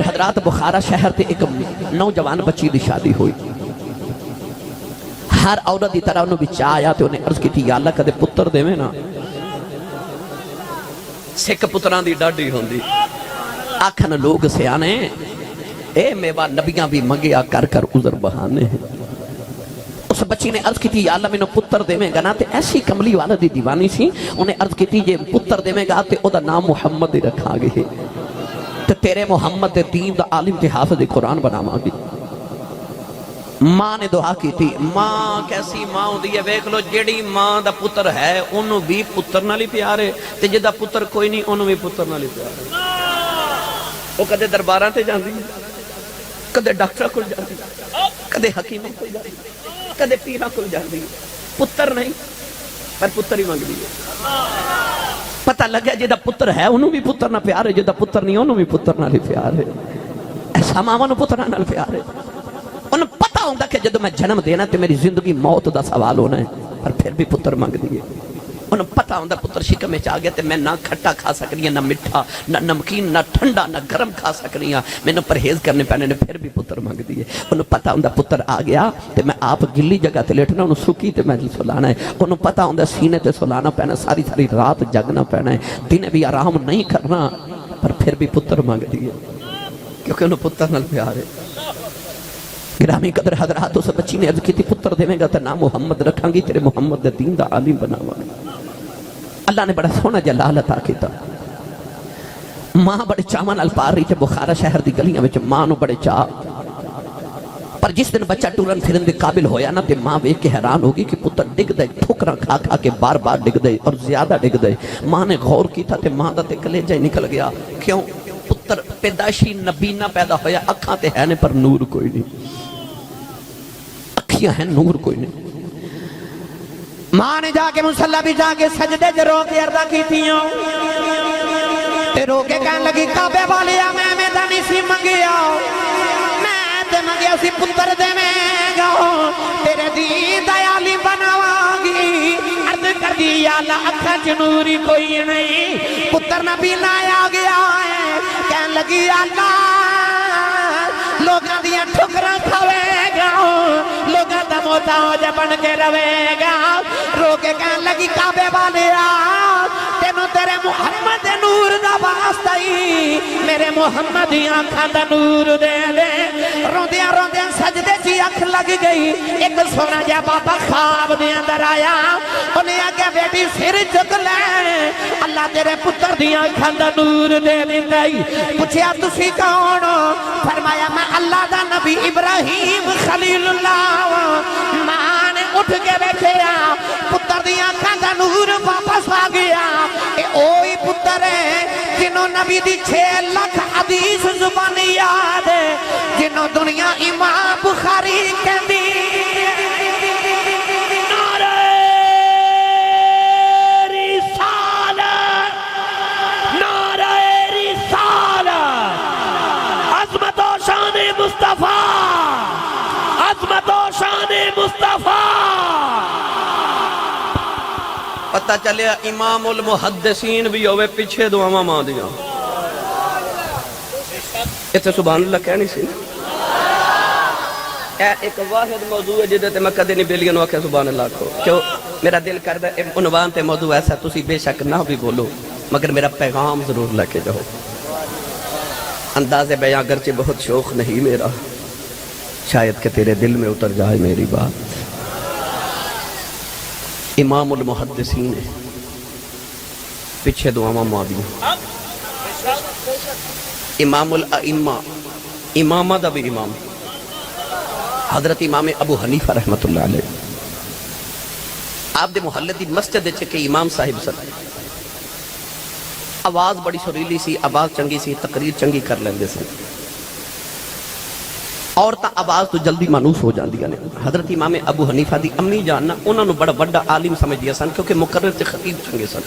حضرات بخارا شہر تے ایک نوجوان بچی دی شادی ہوئی. ہر عورت دی طرح انہوں بچہ آیا تے انہیں عرض کی تھی یا اللہ کدے پتر دے میں نا. سکھ پتران دی ڈاڈی ہوندی آکھن لوگ سیانے اے میوہ نبیاں بھی منگیا کر کر عذر بہانے ہیں. اس بچی نے عرض کی تھی یا اللہ میں نے پتر دے میں گا نا تے ایسی کملی والا دی دیوانی سی انہیں عرض کی تھی یہ پتر دے میں گا تے او دا نام محمد رکھا گئے تے تیرے محمد دے دین دا عالم تے حافظ قرآن بنا مانگی. ماں نے دعا کی تھی. ماں کیسی ماں ہوں دیئے ویکھ لو جیڑی ماں دا پتر ہے انہوں بھی پتر نہ لی پیارے تے جدہ پتر کوئی نہیں انہوں بھی پتر نہ لی پیارے. وہ کدے درباراں تے جاندی کدے ڈاکٹر کل جاندی کدے حکیمہ کل جاندی کدے پیرہ کل جاندی پتر نہیں پر پتر ہی مانگ دیئے. پتہ لگا جدہ پتر ہے انہوں بھی پتر نہ پیارے جدہ پتر نہیں انہوں بھی پتر نہ لی پیارے. ایسا ماما نو پتر نہ لی پیارے. انہوں پتہ ہوں گا کہ جدو میں جنم دینا تے میری زندگی موت دا سوال ہونا ہے پر پھر بھی پتر مانگ دیئے. انہوں پتہ ہوں گا پتر شکم میں چاہ گیا تے میں نہ کھٹا کھا سکنی نہ مٹھا نہ نمکین نہ ٹھنڈا نہ گرم کھا سکنی میں نے پرہیز کرنے پہنے نے پھر بھی پتر مانگ دیئے. انہوں پتہ ہوں گا پتر آ گیا تے میں آپ گلی جگہ تے لیٹنا انہوں سکی تے میں جی سلانا ہے. انہوں پتہ ہوں گا سینے تے سلانا پہنا ساری ساری رات جگنا پہنا ہے دن بھی آرام نہیں کرنا پر پھر بھی پتر مانگ دیئے کیونکہ انہوں پتر نل پیارے. گرامی قدر حضرات اس بچی نے عرض کی تھی پتر دے میں گا تے نام محمد رکھاں گی تیرے محمد دے دین دا عالم بناوا. اللہ نے بڑا سونا جلال عطا کیتا. ماں بڑے چاون الپار رہی تھے بخارا شہر دی گلیاں وچ ماں نو بڑے چاہ پر جس دن بچہ ٹورن پھرن دے قابل ہویا نا تے ماں ویکھ کے حیران ہوگی کہ پتر ڈگ دے ٹھوکراں کھا کھا کے بار بار ڈگ دے اور زیادہ ڈگ دے. ماں نے غور کیتا تے ماں دا تے کلیجہ نکل گیا. کیوں پتر پیدائشی نبینا پیدا ہویا اکھاں تے ہے نے پر نور کوئی نہیں اکھیاں ہیں نور کوئی نہیں. ماں نے جا کے مصلی بھی جا کے سجدے جو رو کے عرضہ کی تھیوں تے رو کے کہن لگی کعبے والیا میں دانی سی منگیا میں تے منگیا سی پتر دے میں گا تیرے دین دیالی بناوانگی. عرض کر دی یا اللہ اکھا جنوری کوئی نہیں پتر نبی لایا گیا ہے. کہن لگی یا اللہ لوگاں دیا ٹھکرہ کھوے گا لوگاں دا محتاج بن کے روے گا. رو کے کہن لگی کعبے والے تینوں تیرے محمد نور دا واسطہ ہی میرے محمد ہی آنکھاں دا نور دے دے. روندیاں روندیاں سجدے چی اکھ لگ گئی. ایک سونا جا بابا خواب دے اندر آیا انہیں آگے بیٹی سر چک لے اللہ تیرے پتر دی آنکھاں دا نور دے دے. پوچھیا تسی کون؟ فرمایا میں اللہ دا نبی ابراہیم خلیل اللہ. ماں نے اٹھ کے بیٹھے پتر دی آنکھاں دا نور واپس آ گیا. اے اوہی پتر ہے جنہوں نبی دی 6 لاکھ حدیث زبانی یاد ہے جنہوں دنیا امام بخاری کہندی. نعرہ رسالت نعرہ رسالت عظمت و شان مصطفیٰ عظمت و شان مصطفیٰ. پتہ چلیا امام المحدثین بھی ہوئے پیچھے دعا ماں دیا. اتنے سبحان اللہ کہنی سی ایک واحد موضوع ہے جدے تے میں کدے نہیں بیلیاں نو آکھیا سبحان اللہ کو کیوں میرا دل کردا ہے عنوان تے موضوع ایسا تسی بے شک نہ بھی بولو مگر میرا پیغام ضرور لے کے جاؤ. انداز بیاں اگرچہ بہت شوق نہیں میرا شاید کہ تیرے دل میں اتر جائے میری بات. امام المحدثین پیچھے دعا ماں دیا. امام الائمہ امامہ دا بھی امام حضرت امام ابو حنیفہ رحمت اللہ علیہ آپ دے محلے دی مسجد چکے امام صاحب صلی آواز بڑی سریلی سی آواز چنگی سی تقریر چنگی کر لیندے سی عورتاں آواز تو جلدی مانوس ہو جاندی نے. حضرت امام ابو حنیفہ دی امی جاننا انہوں نے بڑا بڑا عالم سمجھ دیا سن کیونکہ مقرر تے خطیب چنگے سن.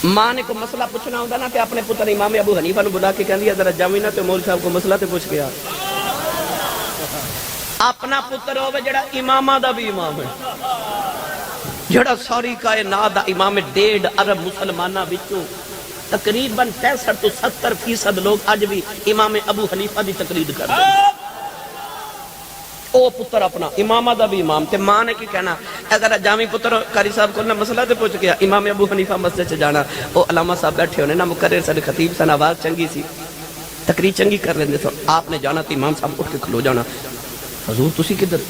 ماں نے کو مسئلہ پوچھنا ہوتا نا تے اپنے پتر امام ابو حنیفہ نے بلا کے کہہ دیا ذرا جاویں نا تے مول صاحب کو مسئلہ تے پوچھ گیا. اپنا پتر ہوئے جڑا امامہ دا بھی امام ہے جڑا ساری کائنات دا امام 1.5 ارب مسلمانہ بچوں تقریباً 65 تو 70% لوگ اج بھی امام ابو حنیفہ دی تقلید کرتے ہیں۔ او پتر اپنا امامہ دا بھی امام تے ماں نے کی کہنا اگر جامی پتر قاری صاحب کو مسئلہ تے پوچھ گیا امام ابو حنیفہ مسجد سے جانا او علامہ صاحب بیٹھے ہونے نا مقرر سن خطیب سن آواز چنگی سی تقریر چنگی کر رہے تھے آپ نے جانا تو امام صاحب اٹھ کے کھلو جانا حضور تسی کدھر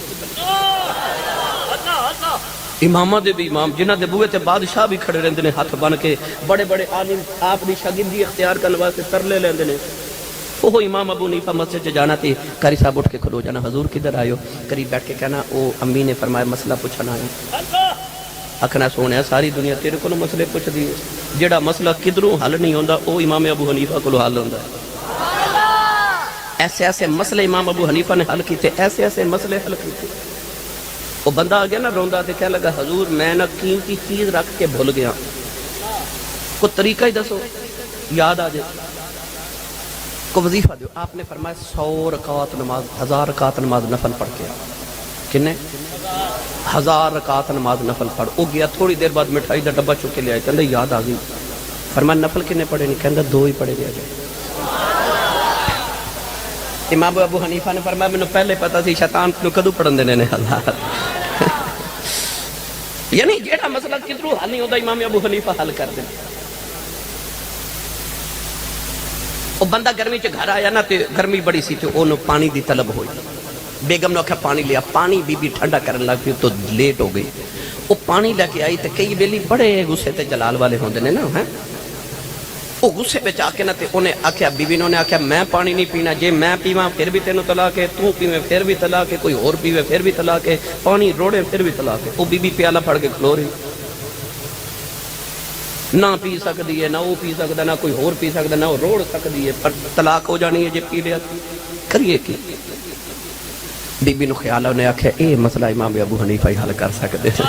امامہ دے بھی امام جنہ دے بوئے تے بادشاہ بھی کھڑے رہندے نے ہاتھ بن کے بڑے بڑے عالم آپ دی شاگردی اختیار کرنے واسطے ترلے لیندے نے وہ امام ابو حنیفہ مسجد سے جانا تھی قاری صاحب اٹھ کے کھلو جانا حضور کدھر آئے ہو قریب بیٹھ کے کہنا او امی نے فرمایا مسئلہ پوچھنا ہے اکھنا سونے ساری دنیا تیرے کو مسئلے پوچھ دیے جڑا مسئلہ کدھروں حل نہیں ہوندا او امام ابو حنیفہ کو حل ہوندا ہے ایسے ایسے مسئلے امام ابو حنیفہ نے حل کیتے ایسے ایسے مسئلے حل کیتے وہ بندہ آ گیا نا روندا تے کہہ لگا حضور میں نہ قیمتی چیز رکھ کے بھول گیا کو طریقہ ہی دسو یاد آ جائے کو وظیفہ دیو آپ نے فرمایا 100 رکعت نماز 1000 رکعت نماز نفل پڑھ کے کنے 1000 رکعت نماز نفل پڑھ او گیا تھوڑی دیر بعد مٹھائی دا ڈبہ چک کے لے آئے کہندا یاد آ گئی فرمایا نفل کنے پڑھے نہیں کہندا 2 ہی پڑھے گئے امام ابو حنیفہ نے فرمایا میں نے پہلے پتا تھی شیطان کو کدو پڑھن دینے نے اللہ یعنی جیڑا مسئلہ کدرو حل نہیں ہوتا امام ابو حنیفہ حل کر دیں وہ بندہ گرمی چ گھر آیا نا تے گرمی بڑی سی تے انہوں پانی دی طلب ہوئی بیگم نے آکھا پانی لیا پانی بی بی ٹھنڈا کرن لگ پی تو لیٹ ہو گئی وہ پانی لے کے آئی تے کئی بیلی بڑے غصے تے جلال والے ہوندے نے نا ہیں وہ غصے پہ آ کے نا تے انہیں آکھیا بی بی نے آکھیا میں پانی نہیں پینا جے میں پیواں پھر بھی تینوں طلاق ہے تو پیویں پھر بھی طلاق ہے کوئی اور پیوے پھر بھی طلاق ہے پانی روڑے پھر بھی طلاق ہے وہ بی بی پیالہ پھڑ کے کھلو رہی نہ پی سکتی ہے نہ وہ پی سکتا نہ کوئی اور پی سکتا نہ وہ روڑ سکتی ہے پر طلاق ہو جانی ہے جے پی لیا کریے کی بی بی نو خیال ہے انہیں آکھیا اے مسئلہ امام ابو حنیفہ ہی حل کر سکتے ہیں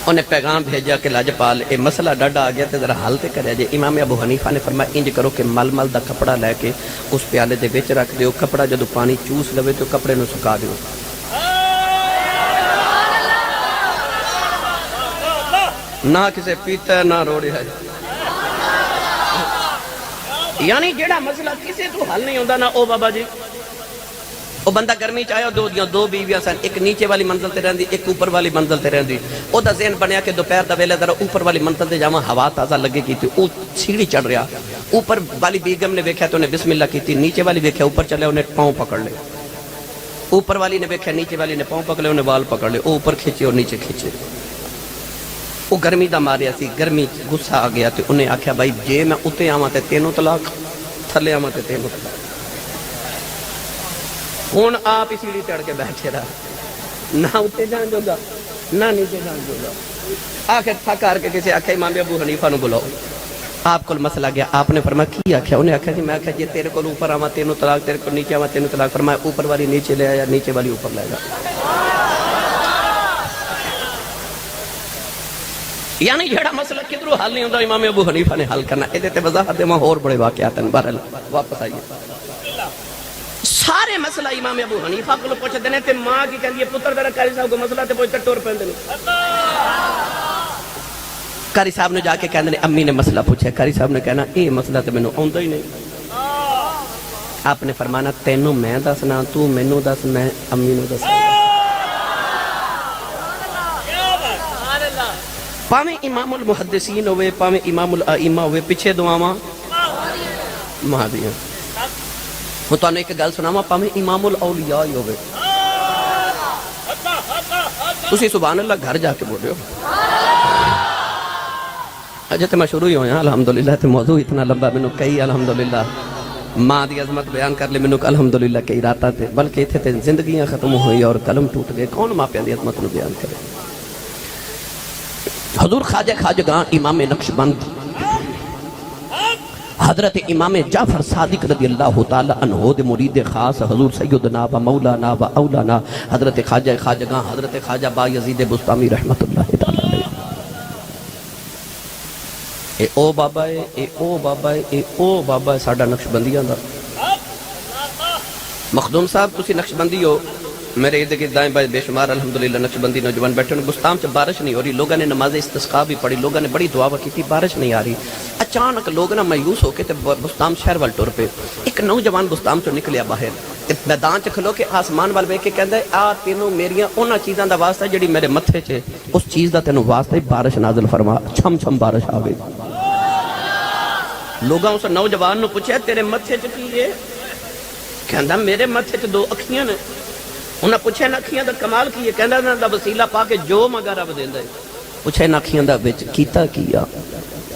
انہیں پیغام بھیجا کہ لاجپال اے مسئلہ ڈاڈا آ گیا تے ذرا حل تے کرے جے امام ابو حنیفہ نے فرمایا انج کرو کہ مل مل دا کپڑا لے کے اس پیالے دے وچ رکھ دیو کپڑا جدو پانی چوس لوے تو کپڑے نو سکا دیو نہ کسے پیتا ہے نہ روڑی ہے یعنی جیڑا مسئلہ کسے تو حل نہیں ہوندہ نا او بابا جی وہ بندہ گرمی چاہیا دو بیویاں سن ایک نیچے والی منزل تے رہندی ایک اوپر والی منزل تے رہندی او دا ذہن بنیا کہ دوپہر دا ویلے ذرا اوپر والی منزل تے جاواں ہوا تازہ لگے کی تھی او سیڑھی چڑھ رہا اوپر والی بیگم نے ویکھیا تو انہیں بسم اللہ کی تھی نیچے والی ویکھیا اوپر چلے انہیں پاؤں پکڑ لے اوپر والی نے ویکھیا نیچے والی نے پاؤں پکڑ لے انہیں وال پکڑ لے او اوپر کھینچے اور نیچے کھینچے وہ گرمی دا ماریا سی گرمی غصہ آ گیا تے انہیں آکھیا بھائی جے میں اتے آواں تے تینوں طلاق تھلے آواں تے تینوں طلاق ہون آپ اسی لیے چڑھ کے بیٹھے رہا نہ اتے جان جو گا نہ نیچے جان جو گا آخر تھک کر کے کسی آکھا امام ابو حنیفہ نو بلاؤ آپ کو مسئلہ گیا آپ نے فرمایا کی آکھا انہیں آکھا جی میں آکھا جی تیرے کو اوپر آواں تینوں طلاق تیرے کو نیچے آواں تینوں طلاق فرمایا اوپر والی نیچے لے آیا نیچے والی اوپر لے گا یعنی جڑا مسئلہ کدھروں حل نہیں ہوتا امام ابو حنیفہ نے حل کرنا اے تے وضاحت میں اور بڑے واقعات ہیں بہرحال واپس آئیے سارے مسئلہ امام ابو حنیفہ کو پوچھ دینے تے ماں کی کہندی ہے پتر ذرا قاری صاحب کو مسئلہ تے پوچھ ٹور پہن دینے قاری صاحب نے جا کے کہندے نے امی نے مسئلہ پوچھا قاری صاحب نے کہنا اے مسئلہ تے مینوں آوندا ہی نہیں آپ نے فرمانا تینوں میں دسنا تو مینوں دس میں امی نوں دس پاویں امام المحدثین ہوئے پاویں امام الائمہ ہوئے پیچھے دعاواں مہدیاں وہ تو ایک گل سناواں پاویں امام الاولیاء ہوئے تسی سبحان اللہ گھر جا کے بول رہے ہو اجے تے میں شروع ہی ہویا الحمدللہ تے موضوع اتنا لمبا مینوں کئی الحمدللہ ماں دی عظمت بیان کر لے مینوں الحمدللہ کئی راتاں تے بلکہ ایتھے تے زندگیاں ختم ہوئی اور قلم ٹوٹ گئے کون ماپیاں دی عظمت نو بیان کرے حضور خواجگاں امام نقشبند حضرت امام جعفر صادق رضی اللہ تعالی عنہ دے مرید خاص حضور سیدنا و مولانا و اولانا حضرت خواجگاں حضرت خواجہ با یزید بستامی رحمت اللہ تعالی علیہ اے او بابا ہے اے او بابا ہے اے او بابا ہے ساڈا نقشبندیاں دا مخدوم صاحب تسی نقشبندی ہو میرے ارد گرد دائیں بائیں بے شمار الحمدللہ نقشبندی نوجوان بیٹھے ہیں، گستام سے بارش نہیں ہو رہی، لوگوں نے نماز استسقاء بھی پڑھی، لوگوں نے بڑی دعا کی تھی، بارش نہیں آ رہی۔ اچانک لوگ نا مایوس ہو کے تے بستام شہر وال ٹر پے۔ ایک نوجوان بستام چوں نکلیا باہر تے میدان چ کھلو کے آسمان وال ویکھ کے کہندا ہے آ تینوں میریاں انہاں چیزاں دا واسطہ جڑی میرے متھے چ اس چیز دا تینوں واسطہ بارش نازل فرما، چھم چھم بارش آوے۔ لوگاں اس نوجوان نو پوچھیا تیرے متھے چ کی ہے؟ کہندا میرے متھے چ دو اکھیاں نے۔ انہاں پوچھے نا اکھیاں دا کمال کی ہے؟ کہندا نا دا وسیلہ پا کے جو منگا رب دیندا ہے۔ پوچھے نا اکھیاں دا وچ کیتا کیا؟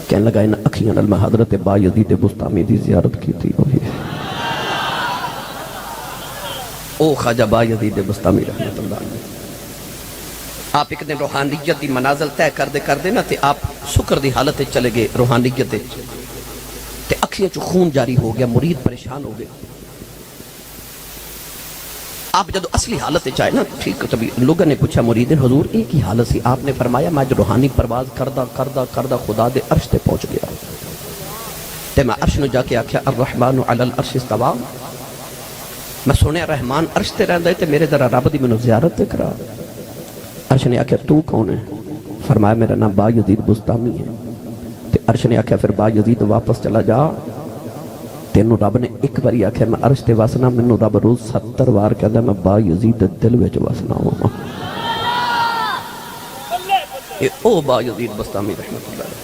کہنے لگا ان اکھیاں نال میں حضرت بایزید بستامی دی زیارت کیتی ہوئی ہے۔ او خواجہ بایزید بستامی رحمت اللہ علیہ، آپ ایک دن روحانیت دی منازل طے کر دے نا تے آپ شکر دی حالت چلے گئے روحانیت تے اکھیاں چو خون جاری ہو گیا، مرید پریشان ہو گئے۔ آپ جدو اصلی حالت چاہے نا ٹھیک تبھی لوگوں نے پوچھا مریدین حضور ایک ہی حالت سی، آپ نے فرمایا میں جو روحانی پرواز کردہ خدا دے عرش تے پہنچ گیا تے میں عرش نو جا کے آکھیا الرحمن علی العرش استوا، میں سنے رحمان عرش تے رہندا ہے تے میرے ذرا رب دی منو زیارت تے کرا۔ عرش نے آکھیا تو کون ہے؟ فرمایا میرا نام بایزید بستامی ہے۔ تے عرش نے آکھیا پھر بایزید واپس چلا جا، تینوں رب نے ایک باری آکھیا میں عرش تے واسنا، منو رب روز 70 بار کہندا میں بایزید دل وچ واسنا ہوں۔ او بایزید بستامی رحمت اللہ علیہ،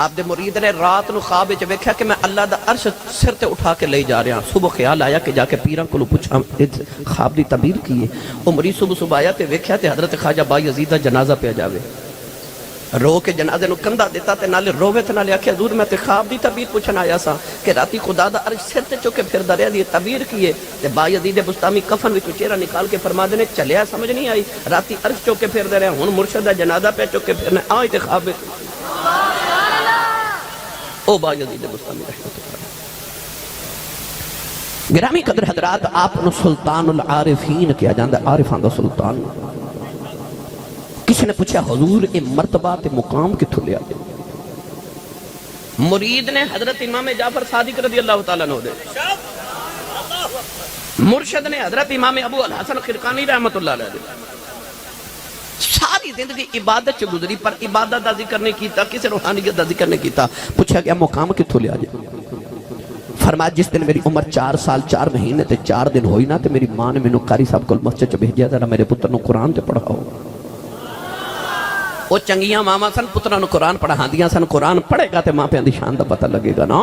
آپ دے مرید نے رات نو خواب وچ ویکھیا کہ میں اللہ دا عرش سر تے اٹھا کے لے جا رہا ہوں۔ صبح خیال آیا کہ جا کے پیراں کولوں پوچھاں خواب دی تعبیر کی ہے۔ او مرید صبح آیا تے ویکھیا تے حضرت خواجہ بایزید دا جنازہ پہ جاوے، رو کے جنازے نو کندھا دیتا تے نالے روے تے نالے آکھیا حضور میں تے خواب دی تعبیر پوچھن آیا سا کہ راتی خدا دا عرش سر تے چوکے پھردا رہیا دی تعبیر کی ہے۔ تے بایزید بستامی کفن وچوں چہرہ نکال کے فرما دے نے چلیا سمجھ نہیں آئی، راتی عرش چوکے پھردا رہیا، ہن مرشد دا جنازہ پہ چوکے پھرنا آئی تے خواب وچ۔ او بایزید بستامی رحمت اللہ، گرامی قدر حضرات، آپ نو سلطان العارفین کیا جاندا، عارفان دا سلطان۔ کسی نے پوچھا حضور اے مرتبہ تے مقام کتھوں لیا دے؟ مرید نے حضرت امام جعفر صادق رضی اللہ تعالیٰ عنہ دے، مرشد نے حضرت امام ابو الحسن خرقانی رحمت اللہ علیہ دے۔ ساری زندگی عبادت چ گزری پر عبادت دا ذکر نہیں کیتا، کسی روحانیت دا ذکر نہیں کیتا۔ پوچھا کہ مقام کتھوں لیا جائے؟ فرمایا جس دن میری عمر 4 سال 4 مہینے تے 4 دن ہوئی نا تے میری ماں نے مینوں قاری صاحب کو مسجد چ بھیجیا ذرا میرے پتر نو قرآن تے پڑھاؤ۔ وہ چنگیاں ماما سن پترہ نو قرآن پڑھا دیاں سن، قرآن پڑھے گا تے ماں پہ اندھی شان دا پتہ لگے گا نا۔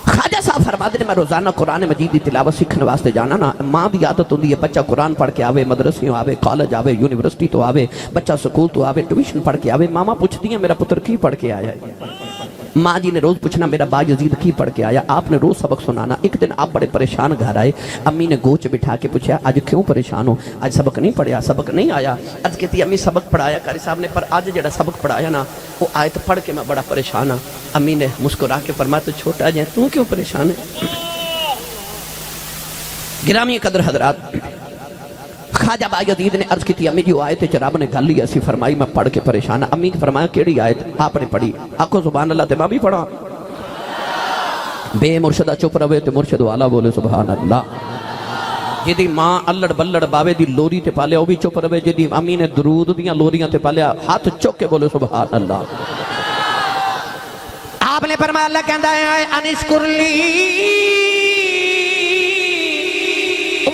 خواجہ صاحب فرما دے میں روزانہ قرآن مجید دی تلاوت سیکھنے واسطے جانا نا، ماں دی عادت ہوندی ہے بچہ قرآن پڑھ کے آوے، مدرسیوں آوے، کالج آوے، یونیورسٹی تو آوے، بچہ سکول تو آوے، ٹیوشن پڑھ کے آوے، ماما پوچھ دیاں میرا پتر کی پڑھ کے آیا ہے؟ ماں جی نے روز پوچھنا میرا بایزید کی پڑھ کے آیا، آپ نے روز سبق سنانا۔ ایک دن آپ بڑے پریشان گھر آئے، امی نے گوچ بٹھا کے پوچھا آج کیوں پریشان ہو؟ آج سبق نہیں پڑھیا، سبق نہیں آیا؟ عرض کہتی امی سبق پڑھایا قاری صاحب نے پر آج جڑا سبق پڑھایا نا وہ آیت پڑھ کے میں بڑا پریشان ہوں۔ امی نے مسکرا کے فرمایا تو چھوٹا جائے تو کیوں پریشان ہے؟ گرامی قدر حضرات، خواجہ بایزید نے عرض کی تھی امی جو آیت رب نے گل لی ایسی فرمائی میں پڑھ کے پریشان۔ امی نے فرمایا کیڑی آیت؟ آپ نے پڑھی، آکھو سبحان اللہ تے میں بھی پڑھا۔ بے مرشدہ چپ رہے تے مرشد والا بولے سبحان اللہ۔ جدی ماں الڑ بلڑ باوے دی لوری تے پالیا وہ بھی چپ رہے، جدی امی نے درود دیاں لوریاں تے پالیا ہاتھ چک کے بولے سبحان اللہ۔ آپ نے فرمایا اللہ کہندا ہے انشکر لی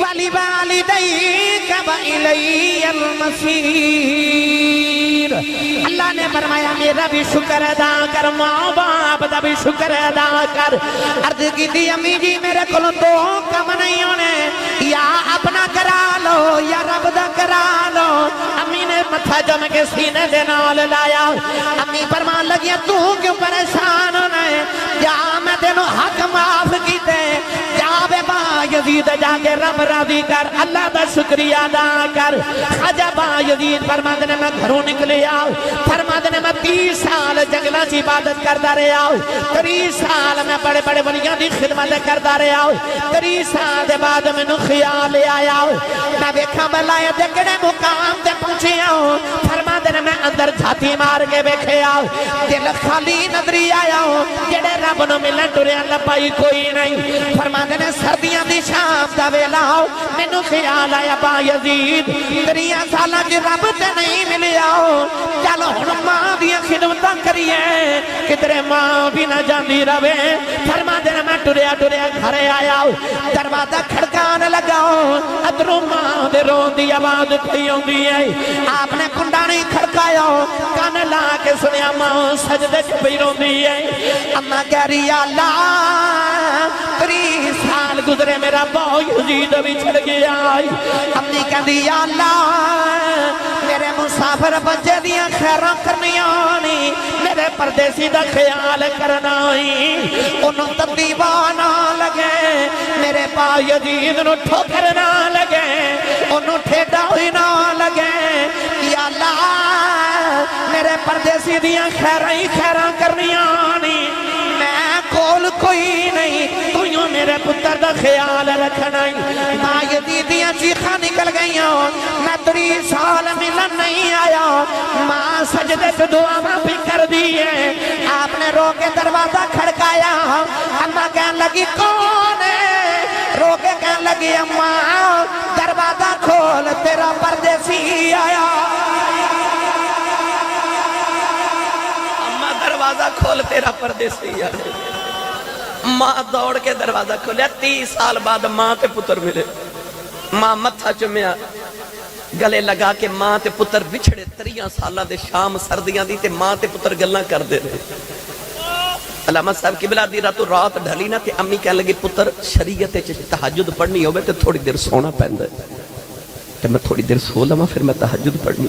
وَلِوَالِدَيْكَ وَإِلَيَّ الْمَصِيرُ۔ اللہ نے فرمایا میرا بھی شکر ادا کر، ماں باپ دا بھی شکر ادا کر۔ عرض کی تھی امی جی میرے کولوں دو کم نہیں ہونے، یا اپنا کرا لو یا رب دا کرا لو۔ امی نے متھا جم کے سینے دے نال لایا، امی فرمان لگیا تو کیوں پریشان ہونا ہے، جا میں تینوں حق معاف کیتے، جا بے بایزید جا کے رب راضی کر، اللہ دا شکریہ ادا کر۔ خواجہ بایزید فرماندے نے میں گھروں نکلے آؤ، فرماندے نے میں 30 سال جنگلہ کی عبادت کردا رہا ہوں، 30 سال میں بڑے بڑے ولیاں دی خدمت کردا رہا ہوں، 30 سال دے بعد مینوں خیال آیا میں دیکھا بلائے دکڑے مقام تے پہنچے آؤں فرما دے میں اندر جھاتی مار کے بیکھے آؤں دل خالی نظری آیا ہوں جڑے رب نو ملن ٹریا لپائی کوئی نہیں فرما دے سردیاں دی شام دا ویلا آؤ مینوں خیال آیا با یزید 3 سالاں چ رب تے نہیں ملیا چلو ہن ماں دیاں خدمتاں کریے کدھرے ماں بھی نہ جاندی رہے فرما دے میں ٹریا ٹریا گھر آیا دروازہ کھڑکان لگا ادھروں ماں دے رون دی آواز پئی ہوندی ہے آپ نے کنڈا نہیں کھڑکایا کان لا کے سنیا ماں سجدے چ پئی روندی ہے اما کہہ رہی اللہ 3 سال گزرے میرا باو یزید بھی چھڑ گیا امی کہندی یا اللہ میرے مسافر بچے دیاں خیراں کرنیاں نہیں میرے پردیسی دا خیال کرنا ہی انہوں تدیبان نہ لگے میرے پا یزید نو ٹھوکر نہ لگے انہوں ٹھیڈا ہوئی نہ لگے یا اللہ میرے پردیسی دیاں خیراں کرنیاں نہیں میں کول کوئی نہیں تو یوں میرے پتر دا خیال رکھنا ہی ماں یزیدیاں چیخاں نکل گئیاں میں 3 سال ملن نہیں آیا ماں سجدے سے دعا ماں بھی کر دی ہے آپ نے رو کے دروازہ کھڑکایا اماں کہنے لگی کون ہے رو کے کہنے لگی اماں دروازہ کھول تیرا پردیسی آیا دروازہ کھول تیرا پردیسی آیا ماں دوڑ کے دروازہ کھولیا 30 سال بعد ماں تے پتر ملے ماں متھا چمیا گلے لگا کے ماں تے پتر بچھڑے 30 سالہ دے شام سردیاں دی تے ماں تے پتر گلنا کر دے رہے علامہ صاحب قبلہ دی رات ڈھلی نہ تے امی کہنے لگی پتر شریعت تہجد پڑھنی ہوئے تے تھوڑی دیر سونا پہن دے تے میں تھوڑی دیر سو لما پھر میں تہجد پڑھنی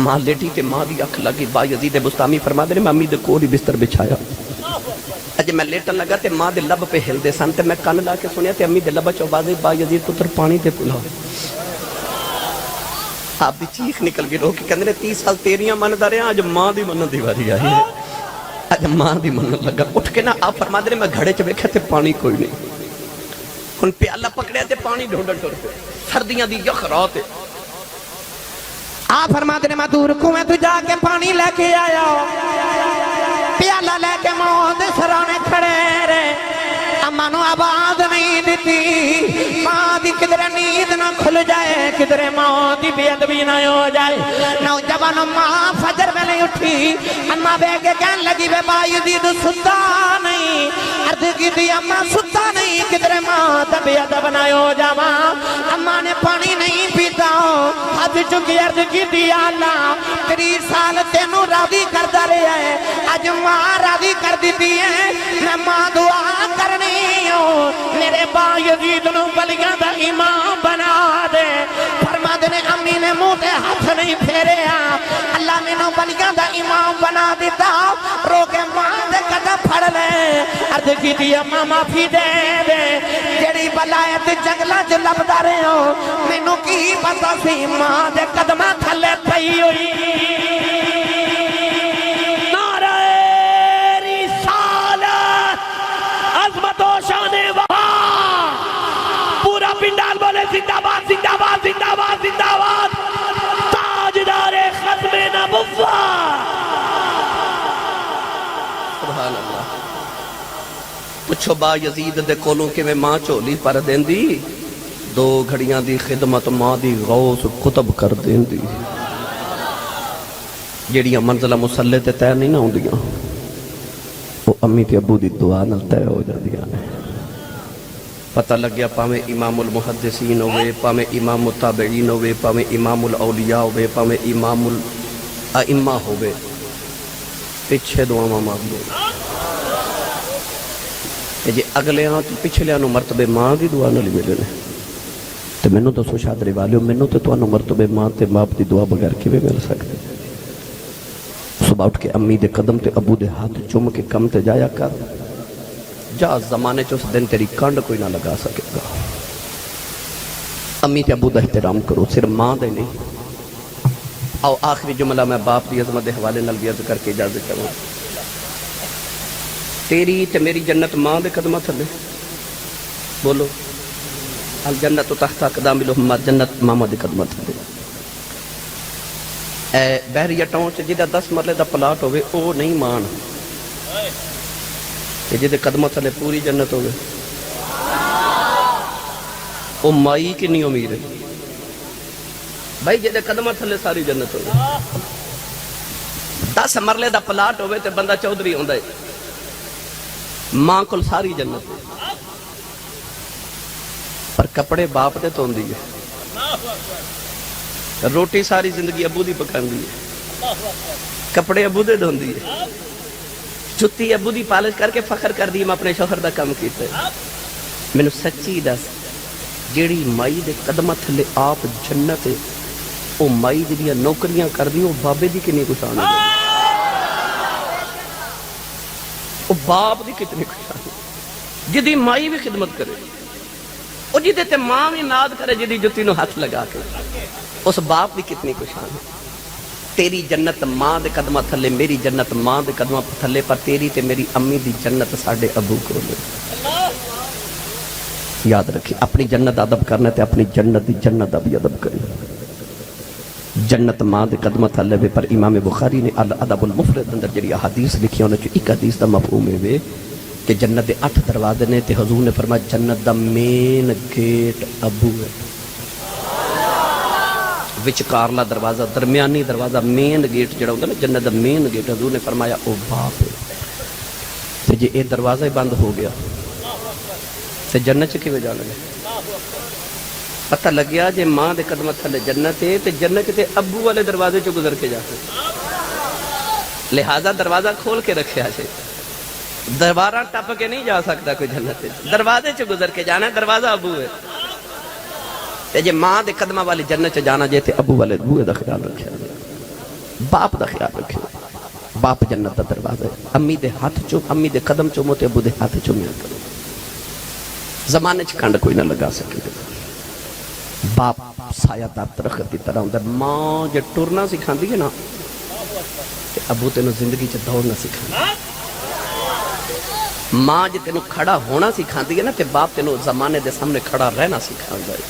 ماں لیٹی تے ماں دی اکھ لگی با یزید بستامی فرما دے میں امی دے کولی بستر بچھایا اجے میں لیٹن لگا تے ماں دے لب پہ ہل دے سن تے میں کان لا کے سنیا تے امی دے لب چو بازی با یزید پتر پانی تے پلا آپ دی چیخ نکل گئی رو کہ کہندے 30 سال تیریاں من دا رہے ہیں آج ماں دی من دی واری آئی ہے آج ماں دی من لگا اٹھ کے نا آپ فرما دے میں گھڑے چ ویکھے تے پانی کوئی نہیں ہن پیالہ پکڑیا تے پانی ڈھونڈن ٹر پے سردیاں دی یخ رات ہے آپ فرما دے میں دور کنویں تو جا کے پانی لے کے آیا پیالہ لے کے موت سرانے کھڑے رہے اماں نو آواز نہیں دیتی ماں دی کدھر نیند نہ کھل جائے کدھر ماں دی بے ادبی نہ ہو جائے نوجوان ماں فجر میں نہیں اٹھی اماں بے کے کہنے لگی بے با یزید ستا نہیں عرض کی دی اماں ستا نہیں کدھر ماں دا بے ادب نہ ہو جاوا اماں نے پانی نہیں پیتا حد چکی عرض کی دی اللہ 30 سال تینوں راضی کردہ رہے ہیں آج ماں راضی کر دیتی ہے میں ماں دعا کرنی میرے با یزید نو بلیاں دا امام بنا دے فرما دے امی نے منہ تے ہاتھ نہیں پھیرے اللہ میں نو بلیاں دا امام بنا دیتا رو کے ماں دے قدم پھڑ لے عرض کی دی اماں معافی دے دے جڑی بلایت جنگلہ جو لبدا رہے ہو میں نو کی پتا سی ماں دے قدمہ تھلے پئی ہوئی پنڈال بولے زندہ باد زندہ باد زندہ باد زندہ باد تاجدار ختم نبوت سبحان اللہ پچھو با یزید دے کولوں کہ میں ماں چولی پر دین دی 2 گھڑیاں دی خدمت ماں دی غوث کتب کر دین دی جیڑیاں منزلہ مسلح تے تیر نہیں نہ ہوں دیاں وہ امی تے ابو دی دعا نہ تیر ہو جا دیاں پتہ لگ گیا پاویں امام المحدثین ہوئے پاویں امام متابعین ہوئے پاویں امام الاولیاء ہوئے پاویں امام الائمہ ہوئے پیچھے دعا ماں بھی ہوئے جی اگلے ہاں تو پچھلے ہاں مرتبہ ماں دی دعا نہ لی ملے تو میں نے تو سوشاد روالیو میں نے تو مرتبہ ماں تے باپ دی دعا بغیر کی بھی مل سکتے صبح اٹھ کے امی دے قدم تے ابو دے ہاتھ چوم کے کم تے جایا کر جا زمانے چو اس دن تیری کانڈ کوئی نہ لگا سکے گا امی تے ابو دا احترام کرو صرف ماں دے نہیں آؤ آخری جملہ میں باپ دی عظمت دے حوالے نال بیعت کر کے اجازت کروں تیری تے میری جنت ماں دے قدمہ تھلے بولو الجنت تحت اقدام الامہات، جنت ماما دی قدمت ہے۔ اے بحریہ ٹاؤن سے جدہ 10 مرلے دا پلاٹ ہوئے او نہیں مان کہ جدہ قدمت تھلے پوری جنت ہوئے، او مائی کی نہیں امیر ہے بھائی، جدہ قدمت تھلے ساری جنت ہوئے۔ 10 مرلے دا پلاٹ ہوئے تے بندہ چودھری ہوندہ ہے، ماں کل ساری جنت ہے، پر کپڑے باپ دے تو ہوندی ہے، روٹی ساری زندگی ابو دی پکان دی ہے، کپڑے ابو دے دھوندی ہے، جتی ابو دی پالش کر کے فخر کر دی میں اپنے شوہر دا کام کیتا ہے۔ میں نے سچی دس جیڑی مائی دے قدمہ تھلے آپ جنت ہے، او مائی دی نوکریاں کر دی، او بابے دی کنی کچھ آنے دے، او باپ دی کتنی کچھ آنے دے، جدی مائی بھی خدمت کرے، او جدی تے ماں بھی ناد کرے، جدی جتی نو ہاتھ لگا کے، اس باپ دی کتنی کچھ آنے دے۔ تیری جنت ماں دے قدمہ تھلے، میری جنت ماں دے قدمہ تھلے، پر تیری تے میری امی دی جنت ساڑھے ابو کو لے۔ یاد رکھیں اپنی جنت ادب کرنا تے اپنی جنت دی جنت ابھی ادب کریں۔ جنت ماں دے قدمہ تھلے وے، پر امام بخاری نے الادب المفرد اندر جڑی حدیث لکھی انہاں چ ایک حدیث دا مفہوم ہے کہ جنت دے 8 دروازے نے تے حضور نے فرمایا جنت دا مین گیٹ ابو ہے، وچکارلا دروازہ، درمیانی دروازہ، مین گیٹ جڑا ہوتا ہے نا جنت دا مین گیٹ، حضور نے فرمایا او باپ ہے۔ تے جے اے دروازہ بند ہو گیا تے جنت چ کیویں جانا ہے؟ پتہ لگیا جے ماں دے قدمہ تھلے جنت ہے تے جنت تے ابو والے دروازے چ گزر کے جاتے، لہذا دروازہ کھول کے رکھیا ہے، درباراں ٹپ کے نہیں جا سکتا کوئی جنت ہے، دروازے چ گزر کے جانا ہے، دروازہ ابو ہے۔ تے جے ماں دے قدمہ والی جنت چ جانا جے تے ابو والے بوئے دا خیال رکھیا، باپ دا خیال رکھیا، باپ جنت دا دروازہ ہے۔ امی دے ہاتھ چو، امی دے قدم چومو تے ابو دے ہاتھ چومیا کرو، زمانے چ کھنڈ کوئی نہ لگا سکے۔ باپ سایہ دار درخت دی طرح ہوندا، ماں جے ٹرنا سکھاندی ہے نا تے ابو تینوں زندگی چ دوڑنا سکھاندی، ماں جے تینوں کھڑا ہونا سکھاندی ہے نا تے باپ تینوں زمانے دے سامنے کھڑا رہنا سکھاندا ہے۔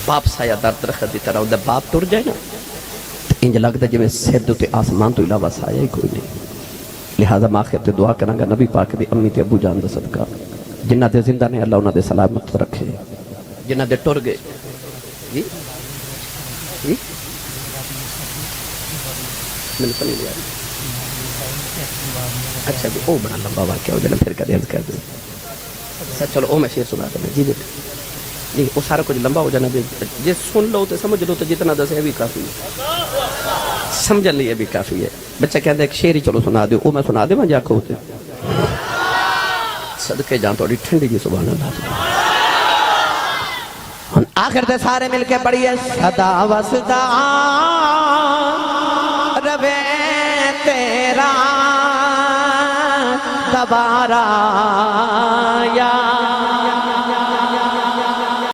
باپ سایہ دار درخت دی طرح ہوندا، باپ ٹر جائے نا تے انج لگدا جویں سر تے آسمان تو علاوہ سایہ ہی کوئی نہیں۔ لہذا میں آخر تے دعا کراں گا نبی پاک دی امی تے ابو جان دا صدقہ، جنہ دے زندہ نے اللہ انہاں دے سلامت رکھے، جنہ دے ٹر گئے جی جی میں نے پڑھی لیا۔ اچھا جی او بڑا لمبا واقعہ ہو جانا، پھر کدے عرض کر دیں۔ چلو او میں شعر سنا دیں جی بیٹا جی، وہ سارا کچھ لمبا ہو جانا، جی سن لو تو سمجھ لو، تو جتنا دسے بھی کافی ہے، سمجھن لیے بھی کافی ہے۔ بچہ کہتا ہے ایک شعر ہی چلو سنا دو، او میں سنا دے میں جا کے ہوتے صدقے جان توڑی ٹھنڈی جی سبحان اللہ۔ آخر تے سارے مل کے پڑھیے صدا وصدا روے تیرا دوبارہ یا